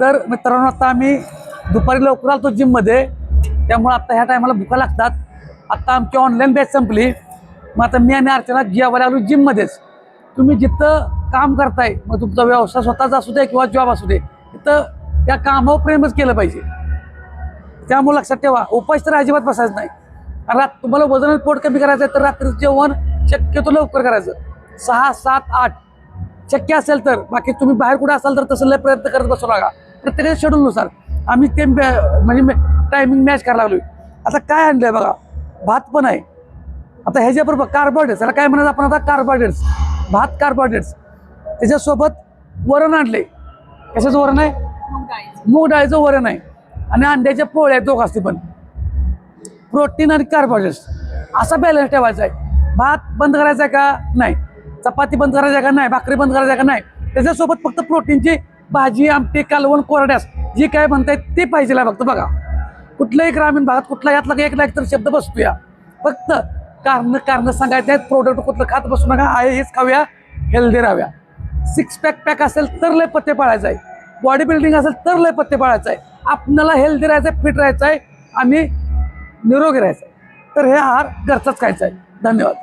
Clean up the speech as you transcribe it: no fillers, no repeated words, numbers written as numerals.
तर मित्रांनो आता आम्ही दुपारी लवकर आलतो जिममध्ये, त्यामुळे आता ह्या टायमाला भुका लागतात. आता आमची ऑनलाईन बॅच संपली, मग आता मी आणि अर्चना जेवायला आलो जिममध्येच. तुम्ही जिथं काम करताय, मग तुमचा व्यवसाय स्वतःचा असू दे किंवा जॉब असू दे, तिथं त्या कामावर प्रेमच केलं पाहिजे. त्यामुळे लक्षात ठेवा, उपास तर अजिबात बसायचं नाही. आणि तुम्हाला वजन पोट कमी करायचं आहे तर रात्रीचं जेवण शक्यतो लवकर करायचं, 6, 7, 8 शक्य असेल तर. बाकी तुम्ही बाहेर कुठे असाल तर तसं लय प्रयत्न करत बसू नका. प्रत्येकाच्या शेड्यूलनुसार आम्ही ते म्हणजे टायमिंग मॅच करायला लागलोय. आता काय आणलंय बघा, भात पण आहे. आता ह्याच्याबरोबर कार्बोहायड्रेट्स, त्याला काय म्हणायचं आपण आता, कार्बोहायड्रेट्स, भात कार्बोहायड्रेट्स. त्याच्यासोबत वरण आणले. कशाचं वरण आहे? मूग डाळीचं वरण आहे. आणि अंड्याच्या पोळ्या दोघ असते, पण प्रोटीन आणि कार्बोहायड्रेट्स असा बॅलन्स ठेवायचा आहे. भात बंद करायचा आहे का नाही, चपाती बंद करायची आहे का नाही, भाकरी बंद करायची आहे का नाही. त्याच्यासोबत फक्त प्रोटीनची भाजी, आमटी, कालवण, कोरड्यास जे काय म्हणताय ते पाहिजे फक्त. बघा, कुठल्याही ग्रामीण भागात कुठला यातला एक ना एक तर शब्द बसतो या. फक्त कारण सांगायचं आहे, प्रोडक्ट कुठलं खात बसू नका, आहे हेच खाऊया, हेल्दी राहूया. 6 पॅक असेल तर लय पत्ते पाळायचं आहे, बॉडी बिल्डिंग असेल तर लय पत्ते पाळायचं आहे. आपल्याला हेल्दी राहायचं आहे, फिट राहायचं आहे आणि निरोगी राहायचं आहे. तर हे आहार घरचाच खायचा आहे. धन्यवाद.